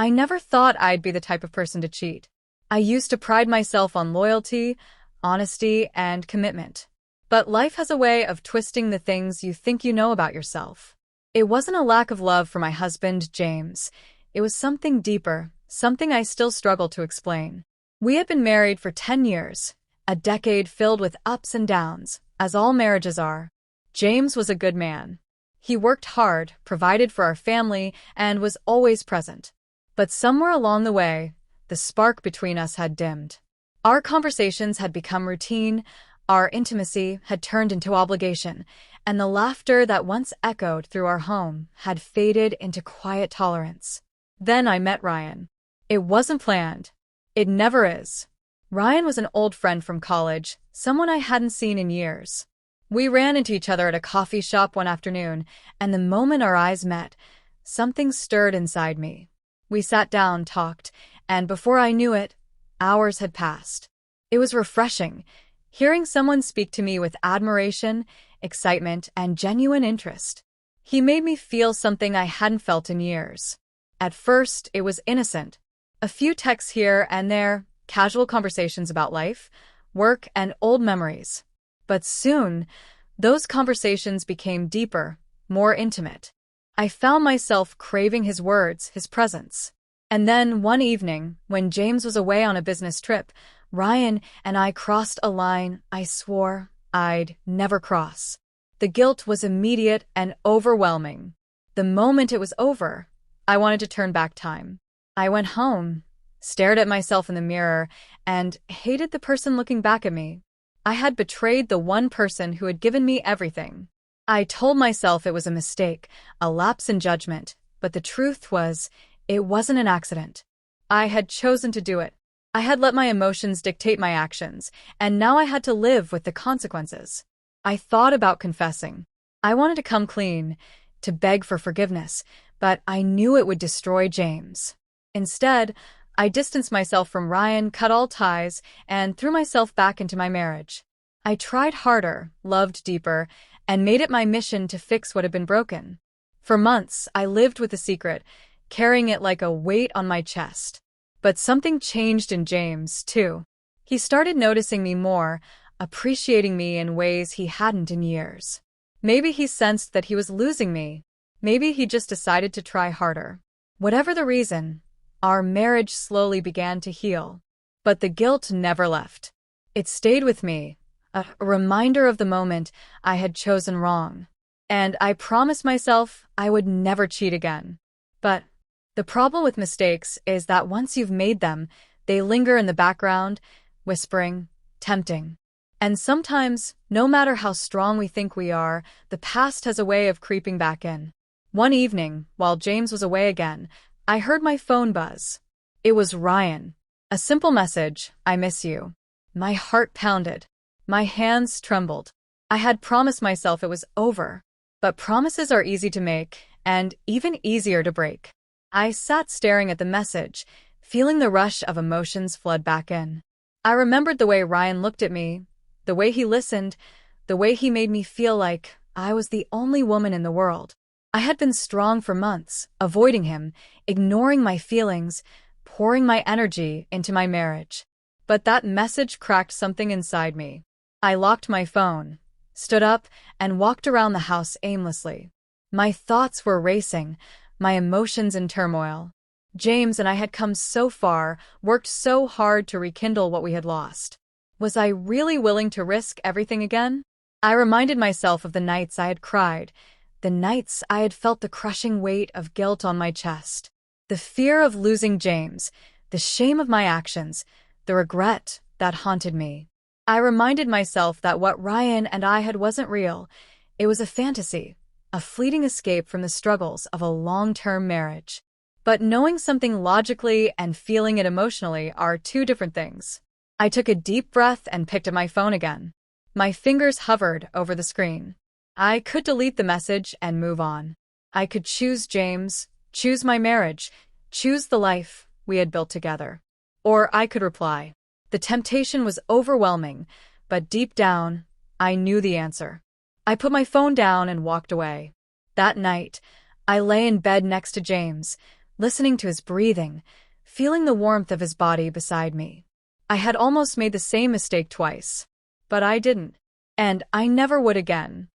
I never thought I'd be the type of person to cheat. I used to pride myself on loyalty, honesty, and commitment. But life has a way of twisting the things you think you know about yourself. It wasn't a lack of love for my husband, James. It was something deeper, something I still struggle to explain. We had been married for 10 years, a decade filled with ups and downs, as all marriages are. James was a good man. He worked hard, provided for our family, and was always present. But somewhere along the way, the spark between us had dimmed. Our conversations had become routine, our intimacy had turned into obligation, and the laughter that once echoed through our home had faded into quiet tolerance. Then I met Ryan. It wasn't planned. It never is. Ryan was an old friend from college, someone I hadn't seen in years. We ran into each other at a coffee shop one afternoon, and the moment our eyes met, something stirred inside me. We sat down, talked, and before I knew it, hours had passed. It was refreshing, hearing someone speak to me with admiration, excitement, and genuine interest. He made me feel something I hadn't felt in years. At first, it was innocent. A few texts here and there, casual conversations about life, work, and old memories. But soon, those conversations became deeper, more intimate. I found myself craving his words, his presence. And then, one evening, when James was away on a business trip, Ryan and I crossed a line I swore I'd never cross. The guilt was immediate and overwhelming. The moment it was over, I wanted to turn back time. I went home, stared at myself in the mirror, and hated the person looking back at me. I had betrayed the one person who had given me everything. I told myself it was a mistake, a lapse in judgment, but the truth was, it wasn't an accident. I had chosen to do it. I had let my emotions dictate my actions, and now I had to live with the consequences. I thought about confessing. I wanted to come clean, to beg for forgiveness, but I knew it would destroy James. Instead, I distanced myself from Ryan, cut all ties, and threw myself back into my marriage. I tried harder, loved deeper, and made it my mission to fix what had been broken. For months, I lived with the secret, carrying it like a weight on my chest. But something changed in James, too. He started noticing me more, appreciating me in ways he hadn't in years. Maybe he sensed that he was losing me. Maybe he just decided to try harder. Whatever the reason, our marriage slowly began to heal. But the guilt never left. It stayed with me, a reminder of the moment I had chosen wrong. And I promised myself I would never cheat again. But the problem with mistakes is that once you've made them, they linger in the background, whispering, tempting. And sometimes, no matter how strong we think we are, the past has a way of creeping back in. One evening, while James was away again, I heard my phone buzz. It was Ryan. A simple message, "I miss you." My heart pounded. My hands trembled. I had promised myself it was over. But promises are easy to make, and even easier to break. I sat staring at the message, feeling the rush of emotions flood back in. I remembered the way Ryan looked at me, the way he listened, the way he made me feel like I was the only woman in the world. I had been strong for months, avoiding him, ignoring my feelings, pouring my energy into my marriage. But that message cracked something inside me. I locked my phone, stood up, and walked around the house aimlessly. My thoughts were racing, my emotions in turmoil. James and I had come so far, worked so hard to rekindle what we had lost. Was I really willing to risk everything again? I reminded myself of the nights I had cried, the nights I had felt the crushing weight of guilt on my chest. The fear of losing James, the shame of my actions, the regret that haunted me. I reminded myself that what Ryan and I had wasn't real. It was a fantasy, a fleeting escape from the struggles of a long-term marriage. But knowing something logically and feeling it emotionally are two different things. I took a deep breath and picked up my phone again. My fingers hovered over the screen. I could delete the message and move on. I could choose James, choose my marriage, choose the life we had built together. Or I could reply. The temptation was overwhelming, but deep down, I knew the answer. I put my phone down and walked away. That night, I lay in bed next to James, listening to his breathing, feeling the warmth of his body beside me. I had almost made the same mistake twice. But I didn't. And I never would again.